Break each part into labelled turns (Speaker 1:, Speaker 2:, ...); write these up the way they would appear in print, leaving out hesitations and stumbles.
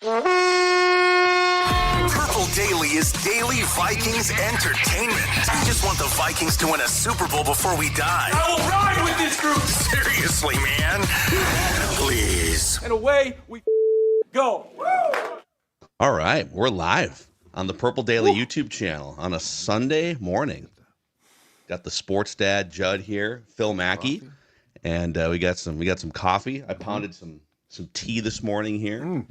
Speaker 1: Purple Daily is daily Vikings entertainment. We just want the Vikings to win a Super Bowl before we die.
Speaker 2: I will ride with this group.
Speaker 1: Seriously, man. Please.
Speaker 2: And away we go.
Speaker 3: All right, we're live on the Purple Daily YouTube channel on a Sunday morning. Got the sports dad Judd here, Phil Mackey, and we got some coffee. I pounded some tea this morning here.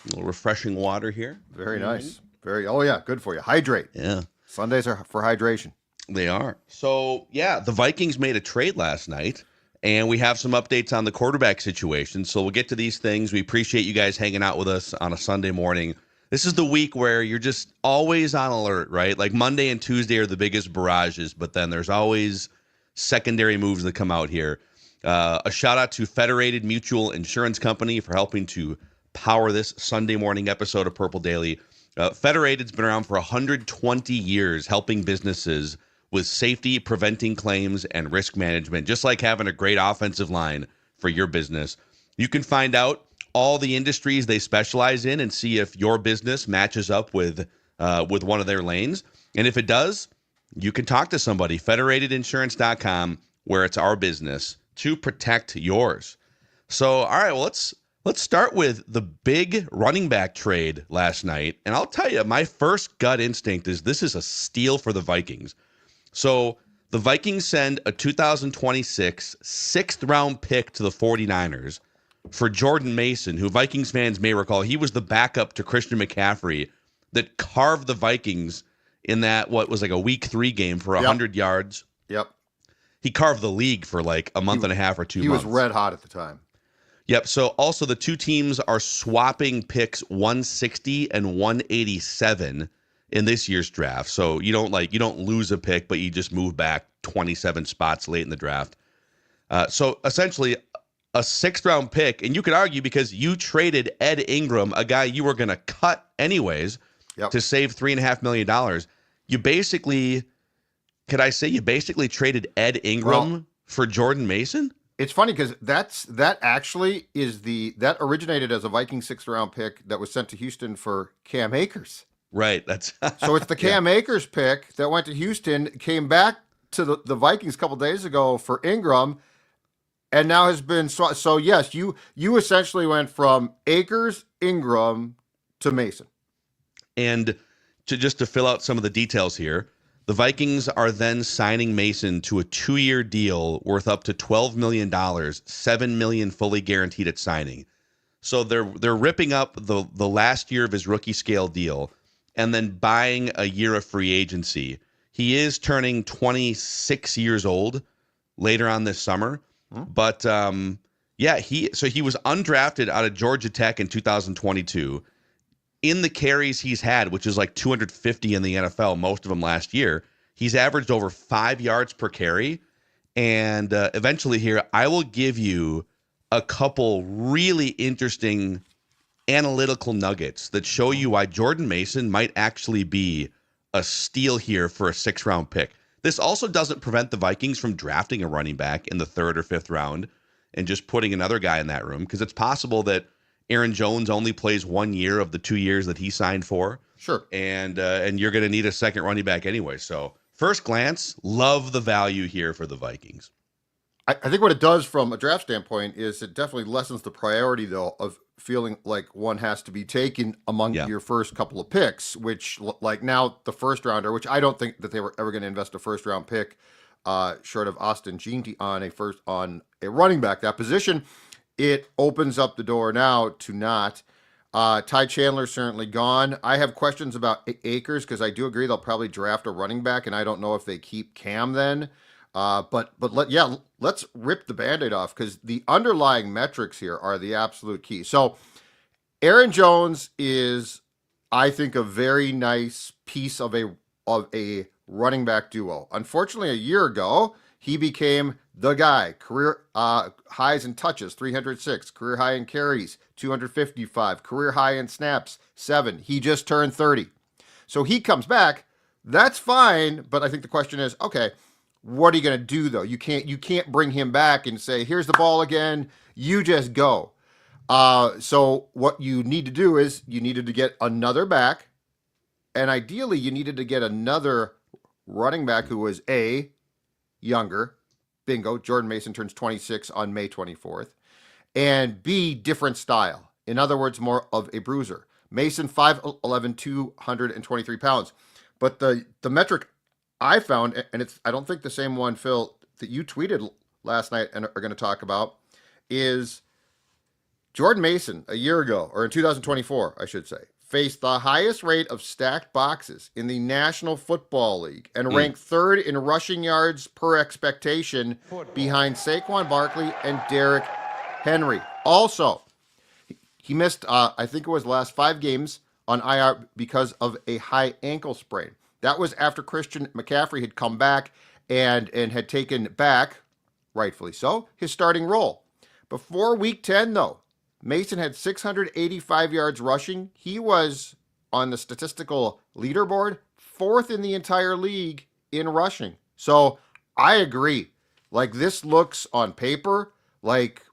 Speaker 3: A little refreshing water here.
Speaker 4: Very nice. Good for you. Hydrate.
Speaker 3: Yeah.
Speaker 4: Sundays are for hydration.
Speaker 3: They are. So, yeah, the Vikings made a trade last night, and we have some updates on the quarterback situation. So we'll get to these things. We appreciate you guys hanging out with us on a Sunday morning. This is the week where you're just always on alert, right? Like Monday and Tuesday are the biggest barrages, but then there's always secondary moves that come out here. A shout out to Federated Mutual Insurance Company for helping to power this Sunday morning episode of Purple Daily. Federated's been around for 120 years, helping businesses with safety, preventing claims, and risk management, just like having a great offensive line for your business. You can find out all the industries they specialize in and see if your business matches up with one of their lanes. And if it does, you can talk to somebody, federatedinsurance.com, where it's our business to protect yours. So, all right, well, let's start with the big running back trade last night. And I'll tell you, my first gut instinct is this is a steal for the Vikings. So the Vikings send a 2026 sixth-round pick to the 49ers for Jordan Mason, who Vikings fans may recall, he was the backup to Christian McCaffrey that carved the Vikings in that, what was like a week 3 game for 100 yards.
Speaker 4: Yep.
Speaker 3: He carved the league for like a month and a half or 2 months.
Speaker 4: He was red hot at the time.
Speaker 3: Yep. So also the two teams are swapping picks 160 and 187 in this year's draft. So you don't lose a pick, but you just move back 27 spots late in the draft. So essentially a 6th round pick, and you could argue because you traded Ed Ingram, a guy you were going to cut anyways, to save $3.5 million. You basically traded Ed Ingram for Jordan Mason?
Speaker 4: It's funny because that originated as a Viking 6th round pick that was sent to Houston for Cam Akers.
Speaker 3: Right. That's
Speaker 4: so it's the Cam Akers pick that went to Houston, came back to the Vikings a couple days ago for Ingram, and now has been so yes, you essentially went from Akers, Ingram to Mason.
Speaker 3: And to fill out some of the details here, the Vikings are then signing Mason to a 2-year deal worth up to $12 million, $7 million fully guaranteed at signing. So they're ripping up the last year of his rookie scale deal and then buying a year of free agency. He is turning 26 years old later on this summer. But he was undrafted out of Georgia Tech in 2022. In the carries he's had, which is like 250 in the NFL, most of them last year, he's averaged over 5 yards per carry. And eventually here, I will give you a couple really interesting analytical nuggets that show you why Jordan Mason might actually be a steal here for a 6th round pick. This also doesn't prevent the Vikings from drafting a running back in the 3rd or 5th round and just putting another guy in that room, because it's possible that Aaron Jones only plays 1 year of the 2 years that he signed for.
Speaker 4: Sure.
Speaker 3: And you're going to need a second running back anyway. So first glance, love the value here for the Vikings.
Speaker 4: I think what it does from a draft standpoint is it definitely lessens the priority, though, of feeling like one has to be taken among your first couple of picks, which, like now the first rounder, which I don't think that they were ever going to invest a first round pick short of Austin Jeanty on a running back. That position, it opens up the door now to not. Ty Chandler's certainly gone. I have questions about Akers because I do agree they'll probably draft a running back, and I don't know if they keep Cam then. Let's rip the Band-Aid off because the underlying metrics here are the absolute key. So Aaron Jones is, I think, a very nice piece of a running back duo. Unfortunately, a year ago, he became the guy. Career highs in touches, 306. Career high in carries, 255. Career high in snaps, 7. He just turned 30. So he comes back. That's fine, but I think the question is, okay, what are you going to do, though? You can't bring him back and say, here's the ball again, you just go. So what you need to do is you needed to get another back, and ideally you needed to get another running back who was younger. Bingo. Jordan Mason turns 26 on May 24th. And B, different style. In other words, more of a bruiser. Mason, 5'11", 223 pounds. But the metric I found, and it's I don't think the same one, Phil, that you tweeted last night and are going to talk about, is Jordan Mason a year ago, or in 2024, I should say, faced the highest rate of stacked boxes in the National Football League and ranked third in rushing yards per expectation behind Saquon Barkley and Derrick Henry. Also, he missed, I think it was the last 5 games on IR because of a high ankle sprain. That was after Christian McCaffrey had come back and had taken back, rightfully so, his starting role. Before Week 10, though, Mason had 685 yards rushing. He was on the statistical leaderboard, 4th in the entire league in rushing. So I agree. Like, this looks on paper like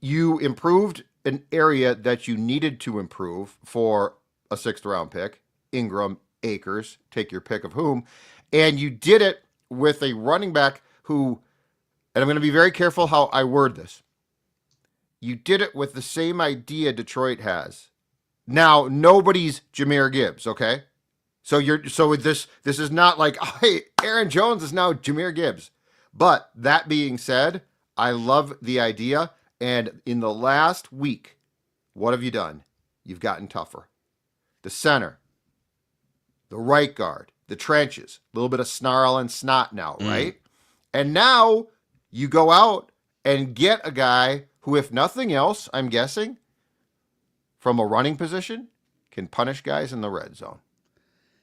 Speaker 4: you improved an area that you needed to improve for a 6th round pick. Ingram, Akers, take your pick of whom. And you did it with a running back who, and I'm going to be very careful how I word this. You did it with the same idea Detroit has. Now, nobody's Jahmyr Gibbs, okay? So this is not like, oh, hey, Aaron Jones is now Jahmyr Gibbs. But that being said, I love the idea. And in the last week, what have you done? You've gotten tougher. The center, the right guard, the trenches, a little bit of snarl and snot now, right? And now you go out and get a guy who, if nothing else, I'm guessing, from a running position, can punish guys in the red zone.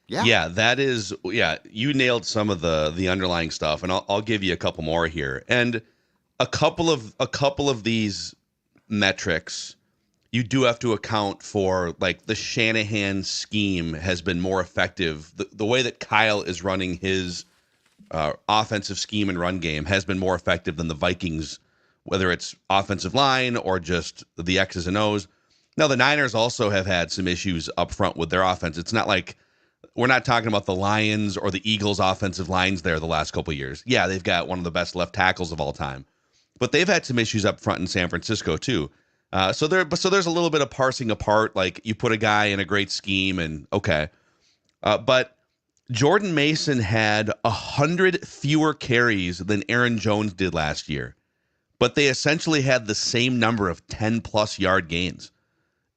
Speaker 3: Yeah, that is, you nailed some of the underlying stuff, and I'll give you a couple more here. And a couple of these metrics, you do have to account for, like, the Shanahan scheme has been more effective. The way that Kyle is running his offensive scheme and run game has been more effective than the Vikings, whether it's offensive line or just the X's and O's. Now, the Niners also have had some issues up front with their offense. It's not like we're not talking about the Lions or the Eagles' offensive lines there the last couple of years. Yeah, they've got one of the best left tackles of all time. But they've had some issues up front in San Francisco, too. So there's a little bit of parsing apart. Like, you put a guy in a great scheme and okay. But Jordan Mason had 100 fewer carries than Aaron Jones did last year. But they essentially had the same number of 10-plus yard gains.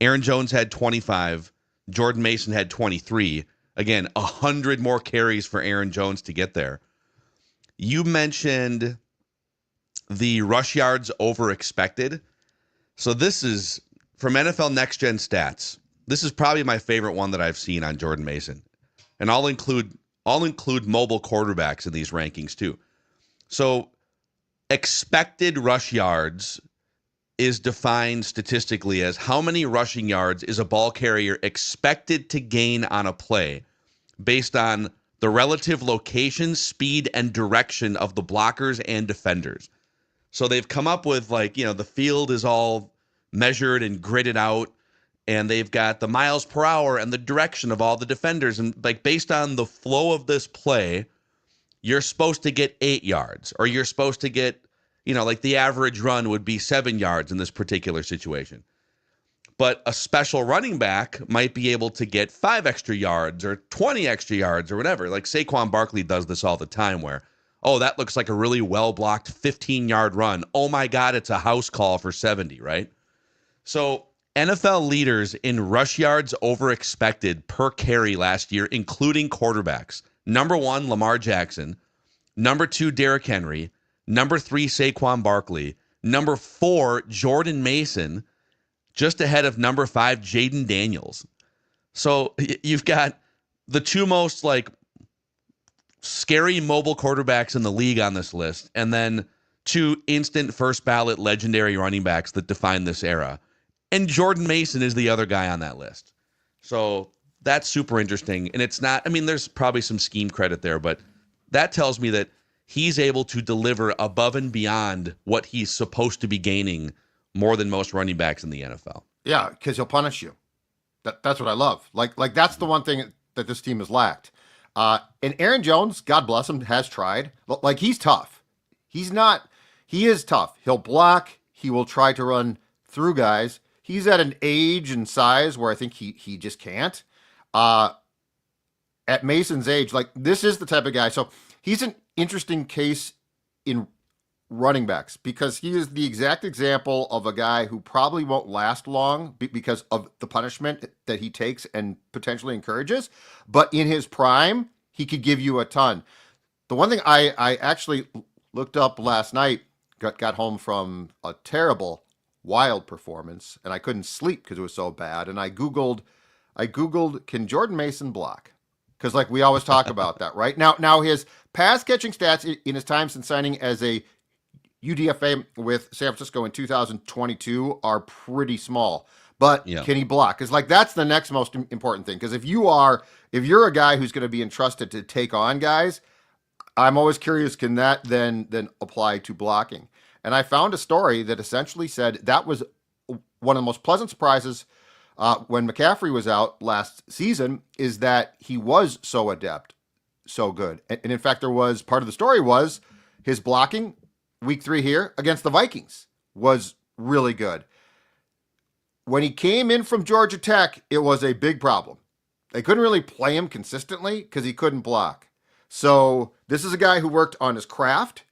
Speaker 3: Aaron Jones had 25. Jordan Mason had 23. Again, 100 more carries for Aaron Jones to get there. You mentioned the rush yards over expected. So this is from NFL Next Gen Stats. This is probably my favorite one that I've seen on Jordan Mason. And I'll include mobile quarterbacks in these rankings too. So expected rush yards is defined statistically as how many rushing yards is a ball carrier expected to gain on a play based on the relative location, speed, and direction of the blockers and defenders. So they've come up with, like, the field is all measured and gridded out, and they've got the miles per hour and the direction of all the defenders. And, like, based on the flow of this play, you're supposed to get 8 yards, or you're supposed to get, like the average run would be 7 yards in this particular situation. But a special running back might be able to get 5 extra yards or 20 extra yards or whatever. Like Saquon Barkley does this all the time where, oh, that looks like a really well-blocked 15-yard run. Oh, my God, it's a house call for 70, right? So NFL leaders in rush yards over expected per carry last year, including quarterbacks. Number 1, Lamar Jackson. Number 2, Derrick Henry. Number 3, Saquon Barkley. Number 4, Jordan Mason. Just ahead of number 5, Jaden Daniels. So you've got the 2 most, like, scary mobile quarterbacks in the league on this list, and then 2 instant first ballot legendary running backs that define this era. And Jordan Mason is the other guy on that list. So that's super interesting. And it's not, there's probably some scheme credit there, but that tells me that he's able to deliver above and beyond what he's supposed to be gaining more than most running backs in the NFL.
Speaker 4: Yeah, because he'll punish you. That's what I love. Like that's the one thing that this team has lacked. And Aaron Jones, God bless him, has tried. Like, he's tough. He is tough. He'll block. He will try to run through guys. He's at an age and size where I think he just can't. At Mason's age, like, this is the type of guy. So he's an interesting case in running backs because he is the exact example of a guy who probably won't last long because of the punishment that he takes and potentially encourages. But in his prime, he could give you a ton. The one thing I actually looked up last night, got home from a terrible Wild performance, and I couldn't sleep because it was so bad. And I Googled, can Jordan Mason block? Because, like, we always talk about that, right? Now his pass catching stats in his time since signing as a UDFA with San Francisco in 2022 are pretty small. But Can he block? Because, like, that's the next most important thing. Because if you're a guy who's going to be entrusted to take on guys, I'm always curious, can that then apply to blocking? And I found a story that essentially said that was one of the most pleasant surprises when McCaffrey was out last season, is that he was so adept, so good. And in fact, there was part of the story was his blocking week 3 here against the Vikings was really good. When he came in from Georgia Tech, it was a big problem. They couldn't really play him consistently because he couldn't block. So this is a guy who worked on his craft.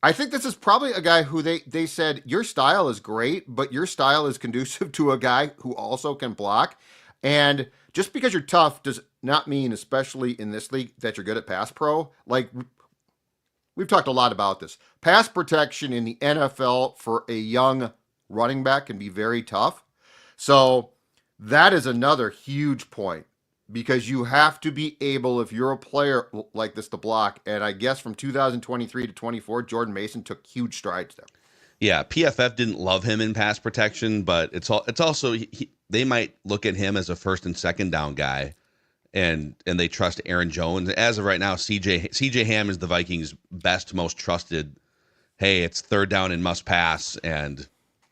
Speaker 4: I think this is probably a guy who they said, your style is great, but your style is conducive to a guy who also can block. And just because you're tough does not mean, especially in this league, that you're good at pass pro. Like, we've talked a lot about this. Pass protection in the NFL for a young running back can be very tough. So that is another huge point, because you have to be able, if you're a player like this, to block. And I guess from 2023 to 24, Jordan Mason took huge strides there.
Speaker 3: Yeah, PFF didn't love him in pass protection, but it's also they might look at him as a first and second down guy, and they trust Aaron Jones. As of right now, CJ Ham is the Vikings' best, most trusted. Hey, it's third down and must pass, and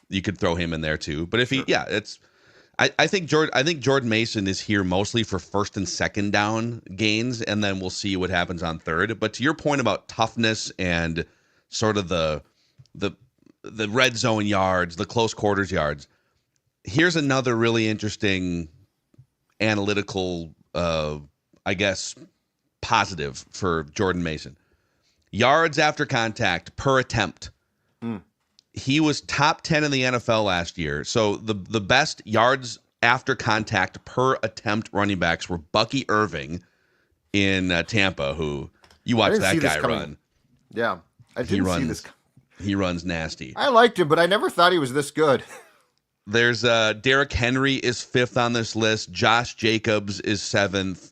Speaker 3: you could throw him in there too. But if he, it's. I think Jordan Mason is here mostly for first and second down gains, and then we'll see what happens on third. But to your point about toughness and sort of the red zone yards, the close quarters yards, here's another really interesting analytical, I guess, positive for Jordan Mason. Yards after contact per attempt. He was top 10 in the NFL last year. So the best yards after contact per attempt running backs were Bucky Irving in Tampa, who you watch that guy run.
Speaker 4: Yeah, I didn't see this.
Speaker 3: He runs nasty.
Speaker 4: I liked him, but I never thought he was this good.
Speaker 3: There's Derrick Henry is 5th on this list. Josh Jacobs is 7th.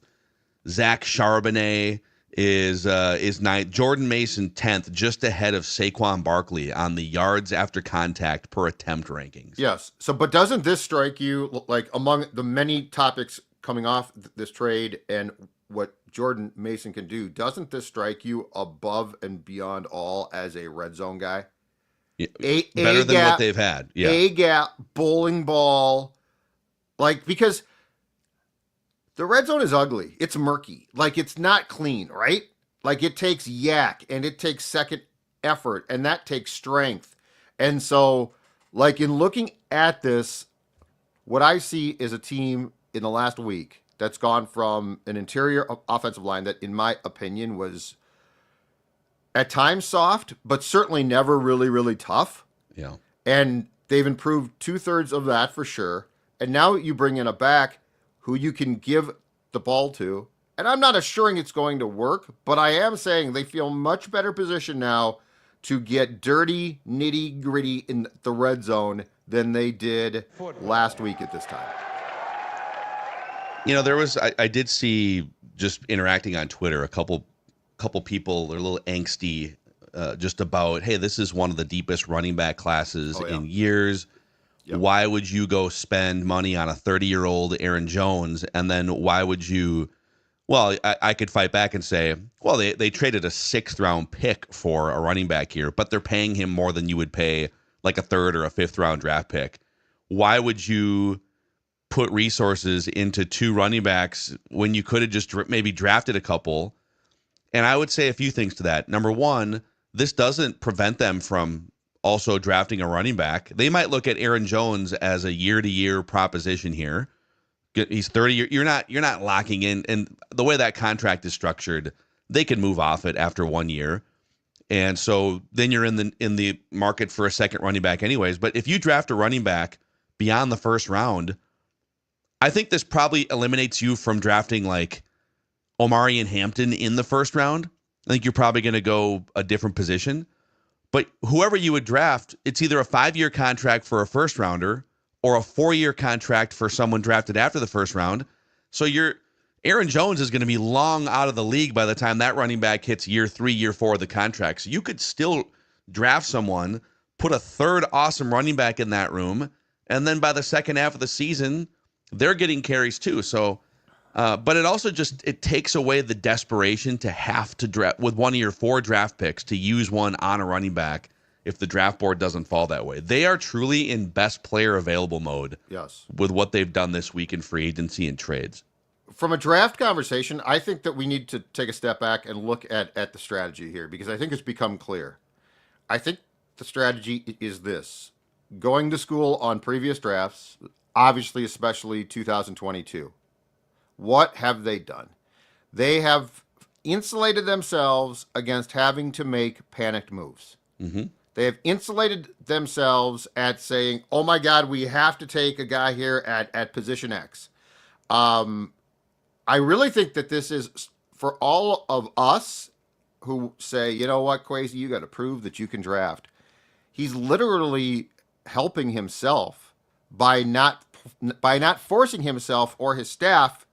Speaker 3: Zach Charbonnet is 9th. Jordan Mason 10th, just ahead of Saquon Barkley on the yards after contact per attempt rankings.
Speaker 4: Yes. So, but doesn't this strike you, like, among the many topics coming off this trade and what Jordan Mason can do, doesn't this strike you above and beyond all as a red zone guy?
Speaker 3: Yeah, better than what they've had. Yeah.
Speaker 4: A gap, bowling ball, like, because the red zone is ugly. It's murky. Like, it's not clean, right? Like, it takes yak, and it takes second effort, and that takes strength. And so, like, in looking at this, what I see is a team in the last week that's gone from an interior offensive line that, in my opinion, was at times soft, but certainly never really, really tough.
Speaker 3: Yeah.
Speaker 4: And they've improved 2/3 of that for sure. And now you bring in a back who you can give the ball to. And I'm not assuring it's going to work, but I am saying they feel much better positioned now to get dirty, nitty-gritty in the red zone than they did last week at this time.
Speaker 3: You know, I did see, just interacting on Twitter, a couple people are a little angsty just about, hey, this is one of the deepest running back classes in years. Yep. Why would you go spend money on a 30-year-old Aaron Jones? And then why would you? Well, I could fight back and say, well, they traded a 6th-round pick for a running back here, but they're paying him more than you would pay like a third or a fifth round draft pick, why would you put resources into 2 running backs when you could have just maybe drafted a couple? And I would say a few things to that. Number one, this doesn't prevent them from also drafting a running back. They might look at Aaron Jones as a year-to-year proposition here. He's 30. You're not locking in, and the way that contract is structured, they can move off it after 1 year, and so then you're in the market for a second running back anyways. But if you draft a running back beyond the first round, I think this probably eliminates you from drafting like Omari and Hampton in the first round. I think you're probably going to go a different position. But whoever you would draft, it's either a 5-year contract for a first rounder or a 4-year contract for someone drafted after the first round. So Aaron Jones is going to be long out of the league by the time that running back hits year 3, year 4 of the contract. So you could still draft someone, put a third awesome running back in that room, and then by the second half of the season, they're getting carries too. So, but it also it takes away the desperation to have to draft with one of your 4 draft picks to use one on a running back if the draft board doesn't fall that way. They are truly in best player available mode.
Speaker 4: Yes.
Speaker 3: With what they've done this week in free agency and trades.
Speaker 4: From a draft conversation, I think that we need to take a step back and look at the strategy here, because I think it's become clear. I think the strategy is this: going to school on previous drafts, obviously, especially 2022. What have they done? They have insulated themselves against having to make panicked moves.
Speaker 3: Mm-hmm.
Speaker 4: They have insulated themselves at saying, oh my God, we have to take a guy here at position X. I really think that this is for all of us who say, you know what, Kwesi, you got to prove that you can draft. He's literally helping himself by not forcing himself or his staff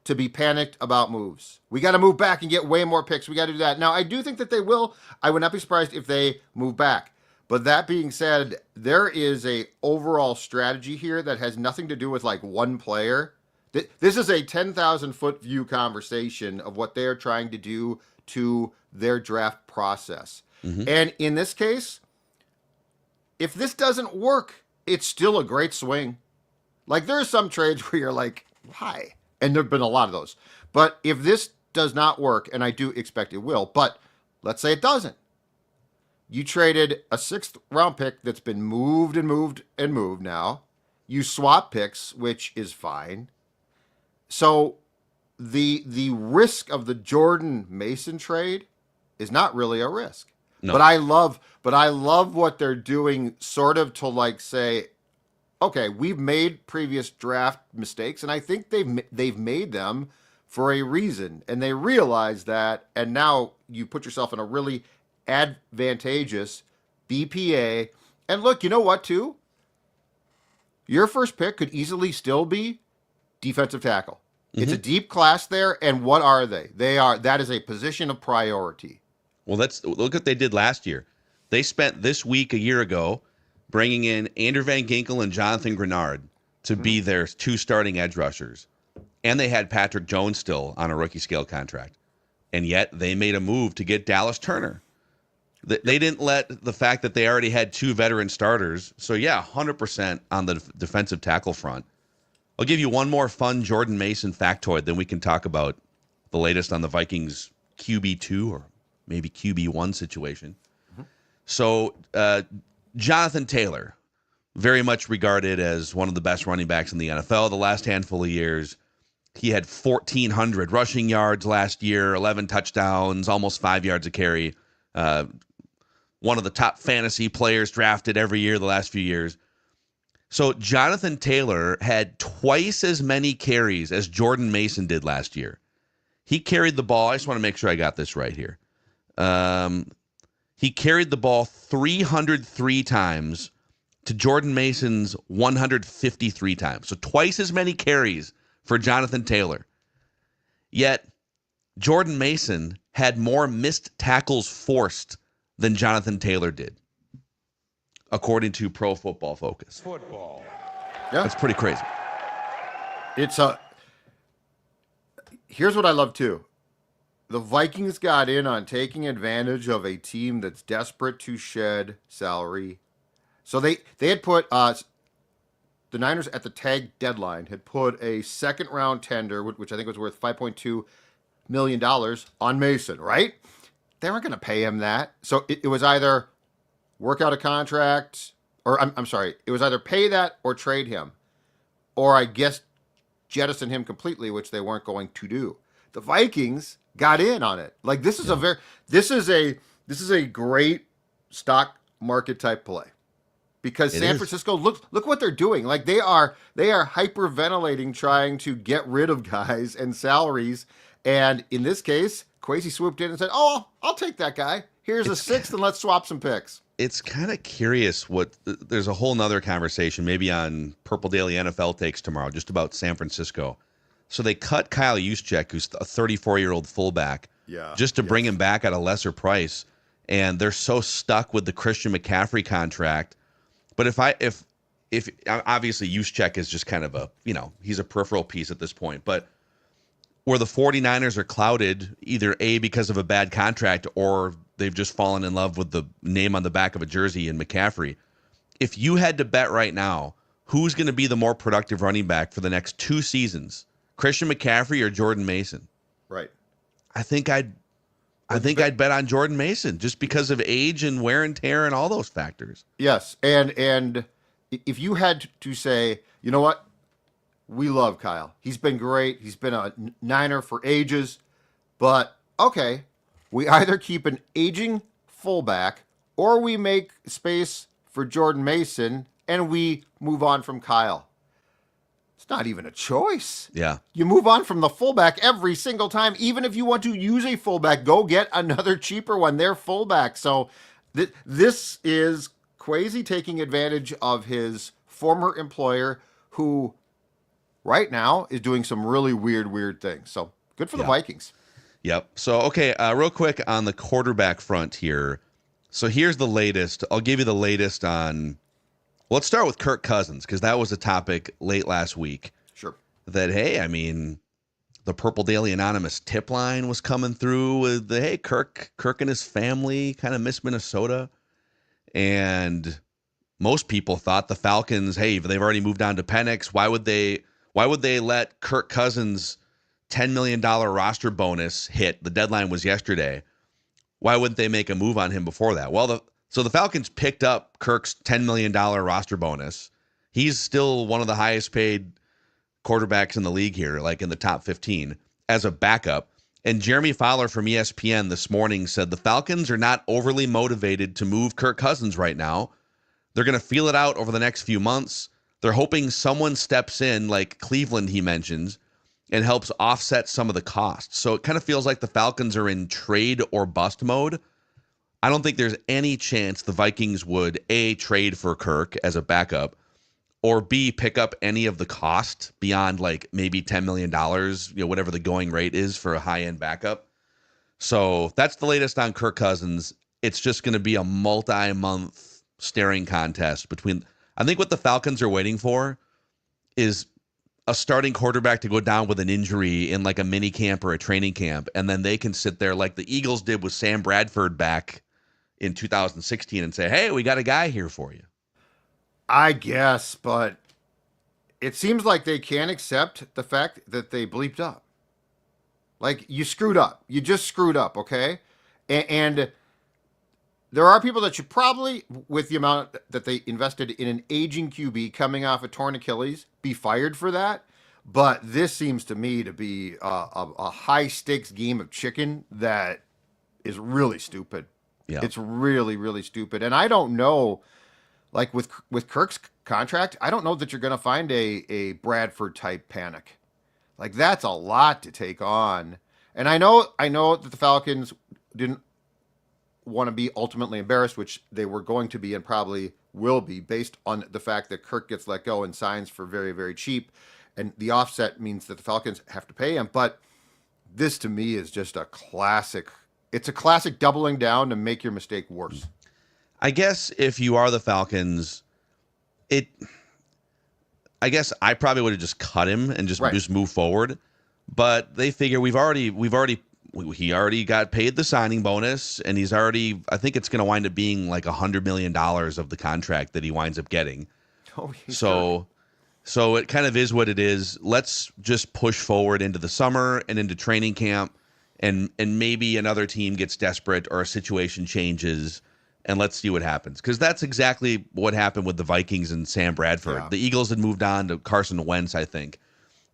Speaker 4: to be panicked about moves. We got to move back and get way more picks. We got to do that. Now, I do think that they will. I would not be surprised if they move back. But that being said, there is a overall strategy here that has nothing to do with like one player. This is a 10,000-foot view conversation of what they're trying to do to their draft process. Mm-hmm. And in this case, if this doesn't work, it's still a great swing. Like, there are some trades where you're like, why? And there have been a lot of those. But if this does not work, and I do expect it will, but let's say it doesn't. You traded a 6th-round pick that's been moved and moved and moved now. You swap picks, which is fine. So the risk of the Jordan Mason trade is not really a risk. No. But I love what they're doing, sort of to like say, okay, we've made previous draft mistakes, and I think they've made them for a reason, and they realize that, and now you put yourself in a really advantageous BPA. And look, you know what, too? Your first pick could easily still be defensive tackle. Mm-hmm. It's a deep class there, and what are they? That is a position of priority.
Speaker 3: Well, look what they did last year. They spent this week a year ago bringing in Andrew Van Ginkel and Jonathan Grenard to be their 2 starting edge rushers. And they had Patrick Jones still on a rookie scale contract. And yet they made a move to get Dallas Turner. They didn't let the fact that they already had 2 veteran starters. So, yeah, 100% on the defensive tackle front. I'll give you one more fun Jordan Mason factoid, then we can talk about the latest on the Vikings QB2 or maybe QB1 situation. Mm-hmm. So, Jonathan Taylor, very much regarded as one of the best running backs in the NFL the last handful of years. He had 1,400 rushing yards last year, 11 touchdowns, almost 5 yards a carry. One of the top fantasy players drafted every year the last few years. So Jonathan Taylor had twice as many carries as Jordan Mason did last year. He carried the ball. I just want to make sure I got this right here. He carried the ball 303 times to Jordan Mason's 153 times. So twice as many carries for Jonathan Taylor. Yet Jordan Mason had more missed tackles forced than Jonathan Taylor did, according to Pro Football Focus.
Speaker 2: Football.
Speaker 4: Yeah.
Speaker 3: That's pretty crazy.
Speaker 4: Here's what I love too. The Vikings got in on taking advantage of a team that's desperate to shed salary, So they had put the Niners at the tag deadline had put a second round tender, which I think was worth $5.2 million on Mason, right? They weren't going to pay him that. So it was either work out a contract, or I'm sorry, it was either pay that or trade him, or I guess jettison him completely, which they weren't going to do. The Vikings got in on it. Like this is this is a great stock market type play. Because San Francisco, look what they're doing. Like they are hyperventilating, trying to get rid of guys and salaries. And in this case, Kwesi swooped in and said, "Oh, I'll take that guy. Here's a sixth, and let's swap some picks."
Speaker 3: It's kind of curious there's a whole nother conversation maybe on Purple Daily NFL Takes tomorrow, just about San Francisco. So they cut Kyle Juszczyk, who's a 34-year-old fullback, just to bring him back at a lesser price. And they're so stuck with the Christian McCaffrey contract. But if obviously Juszczyk is just kind of he's a peripheral piece at this point, but where the 49ers are clouded either A, because of a bad contract, or they've just fallen in love with the name on the back of a jersey in McCaffrey. If you had to bet right now, who's going to be the more productive running back for the next 2 seasons, Christian McCaffrey or Jordan Mason?
Speaker 4: Right.
Speaker 3: I think I'd bet on Jordan Mason just because of age and wear and tear and all those factors.
Speaker 4: Yes, and if you had to say, you know what, we love Kyle. He's been great. He's been a Niner for ages. But okay, we either keep an aging fullback or we make space for Jordan Mason and we move on from Kyle. It's not even a choice.
Speaker 3: Yeah.
Speaker 4: You move on from the fullback every single time. Even if you want to use a fullback, go get another cheaper one. They're fullback. So this is Kwesi taking advantage of his former employer, who right now is doing some really weird things. So good for the Vikings.
Speaker 3: Yep. So, okay, real quick on the quarterback front here. So here's the latest. I'll give you the latest on... Let's start with Kirk Cousins, because that was a topic late last week.
Speaker 4: Sure.
Speaker 3: That, hey, I mean, the Purple Daily Anonymous tip line was coming through with the, hey, Kirk and his family kind of miss Minnesota. And most people thought the Falcons, hey, they've already moved on to Penix. Why would they let Kirk Cousins' $10 million roster bonus hit? The deadline was yesterday. Why wouldn't they make a move on him before that? Well, so the Falcons picked up Kirk's $10 million roster bonus. He's still one of the highest paid quarterbacks in the league here, like in the top 15, as a backup. And Jeremy Fowler from ESPN this morning said the Falcons are not overly motivated to move Kirk Cousins right now. They're going to feel it out over the next few months. They're hoping someone steps in, like Cleveland he mentions, and helps offset some of the costs. So it kind of feels like the Falcons are in trade or bust mode. I don't think there's any chance the Vikings would, A, trade for Kirk as a backup, or B, pick up any of the cost beyond like maybe $10 million, whatever the going rate is for a high-end backup. So that's the latest on Kirk Cousins. It's just going to be a multi-month staring contest between... I think what the Falcons are waiting for is a starting quarterback to go down with an injury in like a mini camp or a training camp, and then they can sit there like the Eagles did with Sam Bradford back in 2016 and say, hey, we got a guy here for you.
Speaker 4: I guess, but it seems like they can't accept the fact that they bleeped up. Like, you screwed up. You just screwed up, okay? And there are people that should probably, with the amount that they invested in an aging QB coming off a torn Achilles, be fired for that. But this seems to me to be a high-stakes game of chicken that is really stupid. Yeah. It's really, really stupid. And I don't know, like with Kirk's contract, I don't know that you're going to find a Bradford-type panic. Like, that's a lot to take on. And I know that the Falcons didn't want to be ultimately embarrassed, which they were going to be and probably will be, based on the fact that Kirk gets let go and signs for very, very cheap. And the offset means that the Falcons have to pay him. But this, to me, is just a classic. It's a classic doubling down to make your mistake worse.
Speaker 3: I guess if you are the Falcons, I guess I probably would have just cut him and just move forward. But they figure we've already he already got paid the signing bonus, and he's already, I think it's going to wind up being like $100 million of the contract that he winds up getting.
Speaker 4: Oh,
Speaker 3: So it kind of is what it is. Let's just push forward into the summer and into training camp, and maybe another team gets desperate or a situation changes, and let's see what happens. Because that's exactly what happened with the Vikings and Sam Bradford.
Speaker 4: Yeah.
Speaker 3: The Eagles had moved on to Carson Wentz, I think.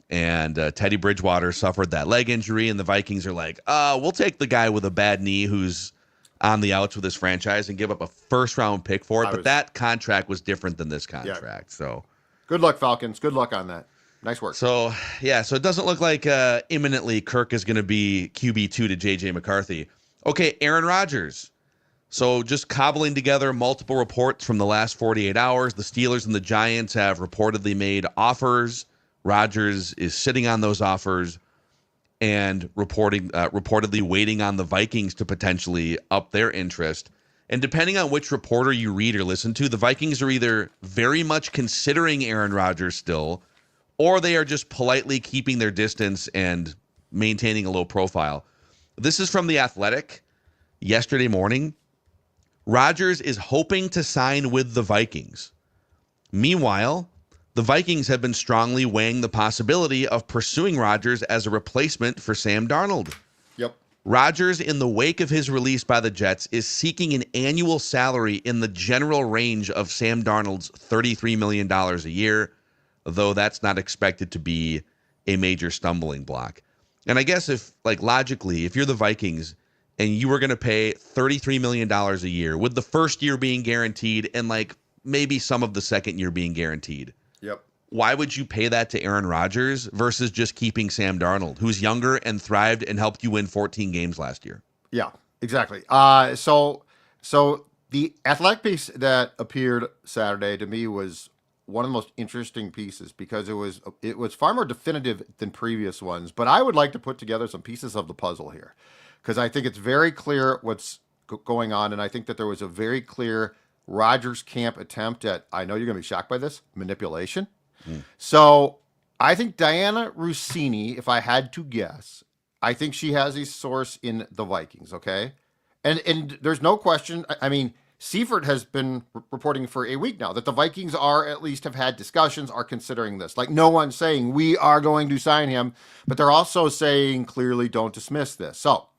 Speaker 3: And Teddy Bridgewater suffered that leg injury, and the Vikings are like, we'll take the guy with a bad knee who's on the outs with his franchise and give up a first-round pick for it. But that contract was different than this contract. So
Speaker 4: good luck, Falcons. Good luck on that. Nice work.
Speaker 3: So it doesn't look like imminently Kirk is going to be QB2 to J.J. McCarthy. Okay, Aaron Rodgers. So just cobbling together multiple reports from the last 48 hours. The Steelers and the Giants have reportedly made offers. Rodgers is sitting on those offers and reportedly waiting on the Vikings to potentially up their interest. And depending on which reporter you read or listen to, the Vikings are either very much considering Aaron Rodgers still, or they are just politely keeping their distance and maintaining a low profile. This is from The Athletic yesterday morning. Rodgers is hoping to sign with the Vikings. Meanwhile, the Vikings have been strongly weighing the possibility of pursuing Rodgers as a replacement for Sam Darnold.
Speaker 4: Yep.
Speaker 3: Rodgers, in the wake of his release by the Jets, is seeking an annual salary in the general range of Sam Darnold's $33 million a year, though that's not expected to be a major stumbling block. And I guess if you're the Vikings and you were going to pay $33 million a year, with the first year being guaranteed and maybe some of the second year being guaranteed,
Speaker 4: yep,
Speaker 3: why would you pay that to Aaron Rodgers versus just keeping Sam Darnold, who's younger and thrived and helped you win 14 games last year?
Speaker 4: Yeah, exactly. So the Athletic piece that appeared Saturday to me was one of the most interesting pieces because it was far more definitive than previous ones. But I would like to put together some pieces of the puzzle here because I think it's very clear what's going on, and I think that there was a very clear Rodgers camp attempt at, I know you're going to be shocked by this, manipulation. So I think Diana Rossini, if I had to guess, I think she has a source in the Vikings, okay? And there's no question. I mean, Seifert has been reporting for a week now that the Vikings at least have had discussions, are considering this. No one's saying we are going to sign him, but they're also saying clearly don't dismiss this. So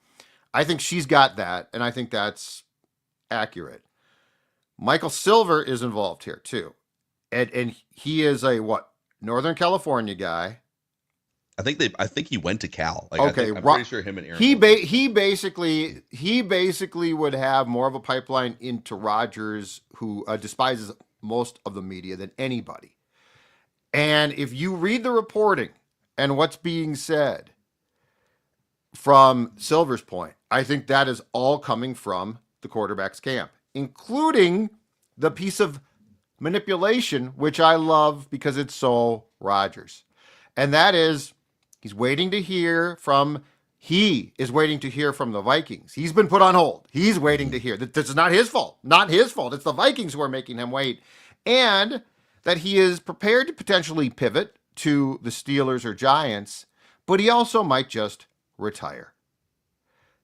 Speaker 4: I think she's got that, and I think that's accurate. Michael Silver is involved here too. And he is a Northern California guy.
Speaker 3: I think he went to Cal. I'm pretty sure him and Aaron.
Speaker 4: He basically would have more of a pipeline into Rodgers, who despises most of the media than anybody. And if you read the reporting and what's being said from Silver's point, I think that is all coming from the quarterback's camp, including the piece of manipulation, which I love because it's so Rodgers. And that is, he is waiting to hear from the Vikings. He's been put on hold. He's waiting to hear. This is not his fault. Not his fault. It's the Vikings who are making him wait. And that he is prepared to potentially pivot to the Steelers or Giants, but he also might just retire.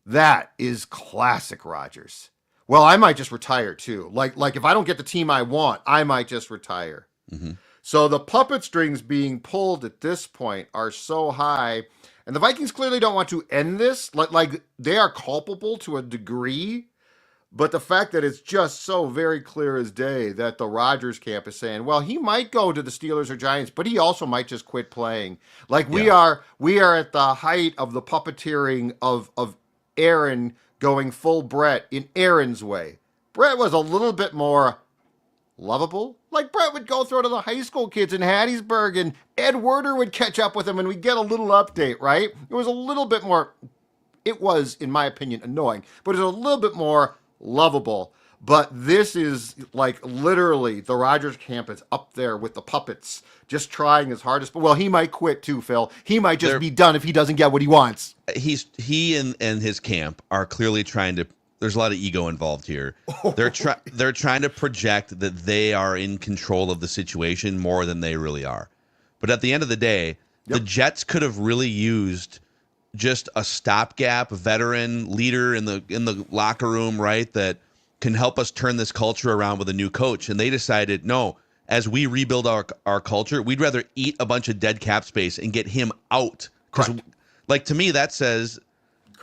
Speaker 4: That is classic Rodgers. Well, I might just retire too. Like if I don't get the team I want, I might just retire. Mm-hmm. So the puppet strings being pulled at this point are so high, and the Vikings clearly don't want to end this. Like they are culpable to a degree, but the fact that it's just so very clear as day that the Rodgers camp is saying, well, he might go to the Steelers or Giants, but he also might just quit playing. We are at the height of the puppeteering of Aaron going full Brett in Aaron's way. Brett was a little bit more lovable. Brett would go through to the high school kids in Hattiesburg, and Ed Werder would catch up with him, and we'd get a little update, right? It was a little bit more, it was, in my opinion, annoying, but it was a little bit more lovable. But this is literally the Rodgers camp is up there with the puppets, just trying his hardest. But well, he might quit too, Phil. He might just be done if he doesn't get what he wants.
Speaker 3: He and his camp are clearly trying to. There's a lot of ego involved here. They're trying to project that they are in control of the situation more than they really are. But at the end of the day, the Jets could have really used just a stopgap veteran leader in the locker room, right, that can help us turn this culture around with a new coach. And they decided, no, as we rebuild our culture, we'd rather eat a bunch of dead cap space and get him out. Because, like, to me, that says,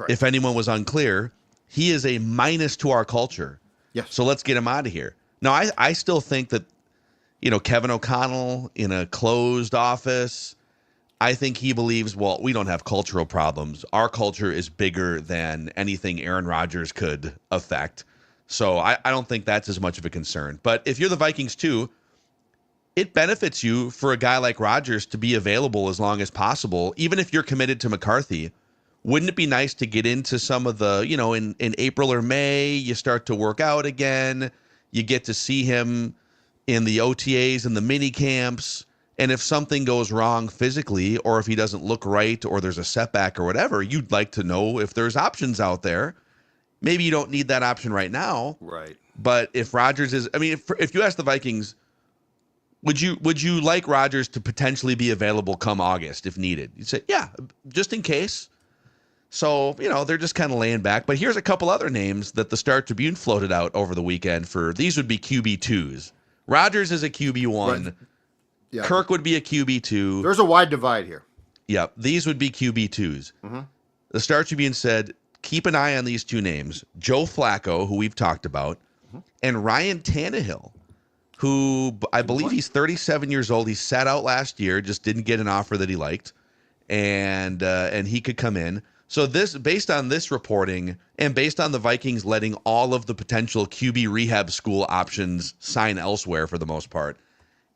Speaker 3: if anyone was unclear, he is a minus to our culture.
Speaker 4: Yes.
Speaker 3: So let's get him out of here. Now, I still think that, Kevin O'Connell in a closed office, I think he believes, well, we don't have cultural problems. Our culture is bigger than anything Aaron Rodgers could affect. So I don't think that's as much of a concern. But if you're the Vikings too, it benefits you for a guy like Rodgers to be available as long as possible. Even if you're committed to McCarthy, wouldn't it be nice to get into some of the, in April or May, you start to work out again. You get to see him in the OTAs and the mini camps. And if something goes wrong physically, or if he doesn't look right, or there's a setback or whatever, you'd like to know if there's options out there. Maybe you don't need that option right now.
Speaker 4: Right.
Speaker 3: But if Rodgers is, if you ask the Vikings, would you like Rodgers to potentially be available come August if needed? You'd say, yeah, just in case. So, they're just kind of laying back. But here's a couple other names that the Star Tribune floated out over the weekend for. These would be QB2s. Rodgers is a QB1.
Speaker 4: Right. Yeah.
Speaker 3: Kirk would be a QB2.
Speaker 4: There's a wide divide here.
Speaker 3: Yep. These would be QB2s. Mm-hmm. The Star Tribune said, keep an eye on these two names, Joe Flacco, who we've talked about, and Ryan Tannehill, who I believe he's 37 years old. He sat out last year, just didn't get an offer that he liked, and he could come in. So this, based on this reporting, and based on the Vikings letting all of the potential QB rehab school options sign elsewhere for the most part,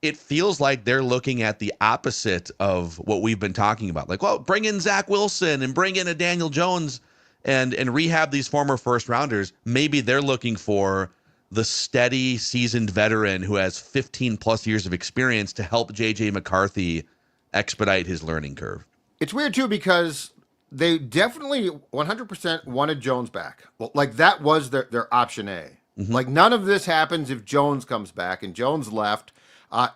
Speaker 3: it feels like they're looking at the opposite of what we've been talking about. Like, well, bring in Zach Wilson and bring in a Daniel Jones and rehab these former first rounders. Maybe they're looking for the steady, seasoned veteran who has 15 plus years of experience to help JJ McCarthy expedite his learning curve.
Speaker 4: It's weird too, because they definitely 100% wanted Jones back. Well, like that was their option A. Mm-hmm. Like none of this happens if Jones comes back, and Jones left.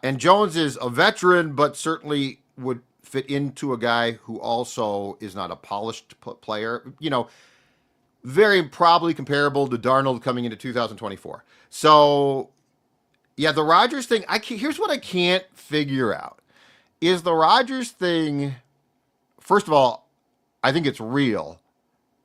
Speaker 4: And Jones is a veteran, but certainly would fit into a guy who also is not a polished player, very probably comparable to Darnold coming into 2024. So, yeah, the Rodgers thing, here's what I can't figure out. Is the Rodgers thing, first of all, I think it's real.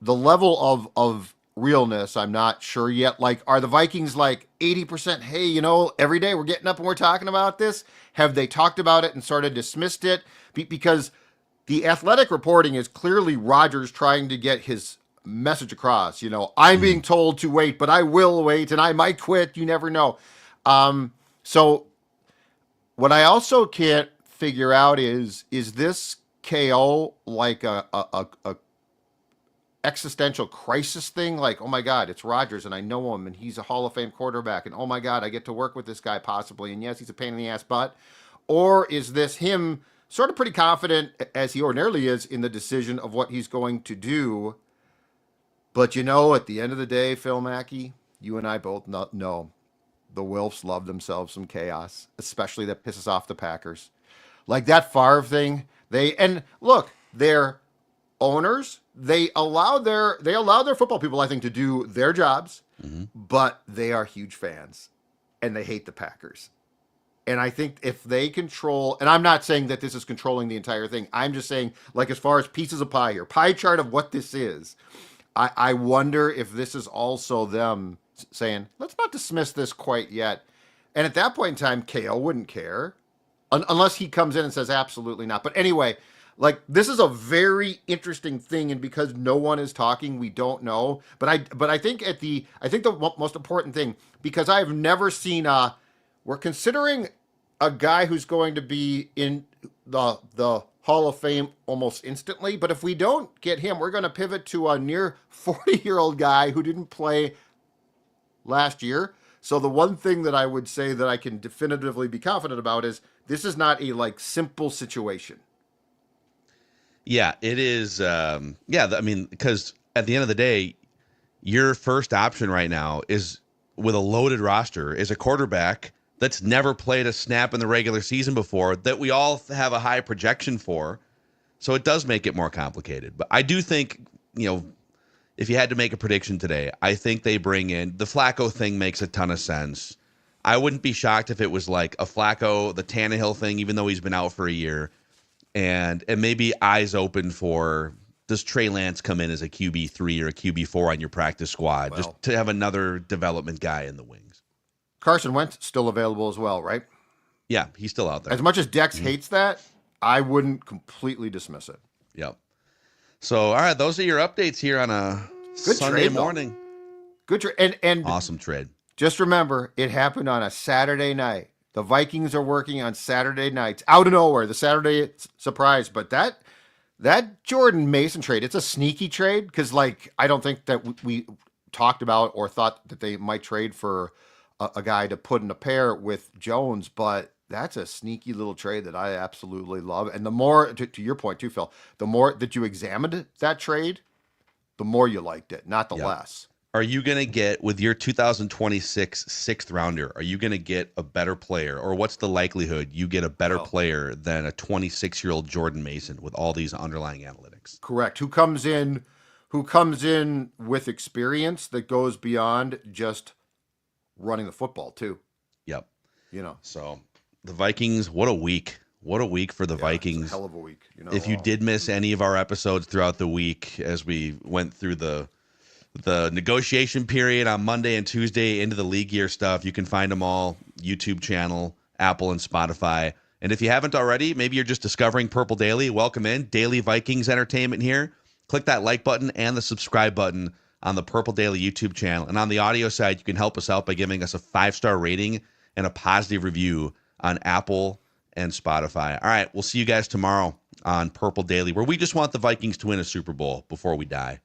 Speaker 4: The level of realness, I'm not sure yet. Like, are the Vikings like 80%, hey, every day we're getting up and we're talking about this? Have they talked about it and sort of dismissed it? Because the Athletic reporting is clearly Rodgers trying to get his message across. I'm being told to wait, but I will wait, and I might quit. You never know. So what I also can't figure out is this KO like a existential crisis thing? Like, oh my God, it's Rodgers, and I know him, and he's a Hall of Fame quarterback, and oh my God, I get to work with this guy possibly, and yes, he's a pain in the ass butt. Or is this him sort of pretty confident, as he ordinarily is, in the decision of what he's going to do? But at the end of the day, Phil Mackey, you and I both know the Wilfs love themselves some chaos, especially that pisses off the Packers. Like that Favre thing, they're owners. They allow their football people, I think, to do their jobs, but they are huge fans, and they hate the Packers. And I think if they control, and I'm not saying that this is controlling the entire thing, I'm just saying, like, as far as pieces of pie here, pie chart of what this is, I wonder if this is also them saying, let's not dismiss this quite yet. And at that point in time, KO wouldn't care, unless he comes in and says absolutely not. But anyway, like, this is a very interesting thing, and because no one is talking, we don't know. But I think the most important thing, because I have never seen we're considering a guy who's going to be in the Hall of Fame almost instantly. But if we don't get him, we're going to pivot to a near 40-year-old guy who didn't play last year. So the one thing that I would say that I can definitively be confident about is this is not a simple situation.
Speaker 3: Yeah, it is. Because at the end of the day, your first option right now is, with a loaded roster, is a quarterback that's never played a snap in the regular season before, that we all have a high projection for, So it does make it more complicated. But I do think, if you had to make a prediction today, I think they bring in the Flacco thing. Makes a ton of sense. I wouldn't be shocked if it was like a Flacco, the Tannehill thing, even though he's been out for a year, and maybe eyes open for, does Trey Lance come in as a QB3 or a QB4 on your practice squad, just to have another development guy in the wings?
Speaker 4: Carson Wentz still available as well, right?
Speaker 3: Yeah, he's still out there.
Speaker 4: As much as Dex hates that, I wouldn't completely dismiss it.
Speaker 3: Yep. So, all right, those are your updates here on a
Speaker 4: Good
Speaker 3: Sunday
Speaker 4: trade,
Speaker 3: morning.
Speaker 4: Good trade. And
Speaker 3: Awesome trade.
Speaker 4: just remember, it happened on a Saturday night. The Vikings are working on Saturday nights. Out of nowhere, the Saturday surprise. But that Jordan Mason trade, it's a sneaky trade because, I don't think that we talked about or thought that they might trade for a guy to put in a pair with Jones, but that's a sneaky little trade that I absolutely love. And the more, to your point too, Phil, the more that you examined that trade, the more you liked it, not the less.
Speaker 3: Are you going to get, with your 2026 sixth rounder, are you going to get a better player? Or what's the likelihood you get a better player than a 26-year-old Jordan Mason with all these underlying analytics?
Speaker 4: Correct. Who comes in with experience that goes beyond just running the football too.
Speaker 3: Yep.
Speaker 4: So
Speaker 3: the Vikings, what a week. What a week for the Vikings.
Speaker 4: It's a hell of a week.
Speaker 3: If you did miss any of our episodes throughout the week as we went through the negotiation period on Monday and Tuesday into the league year stuff, you can find them all, YouTube channel, Apple and Spotify. And if you haven't already, maybe you're just discovering Purple Daily, welcome in. Daily Vikings entertainment here. Click that like button and the subscribe button on the Purple Daily YouTube channel. And on the audio side, you can help us out by giving us a 5-star rating and a positive review on Apple and Spotify. All right, we'll see you guys tomorrow on Purple Daily, where we just want the Vikings to win a Super Bowl before we die.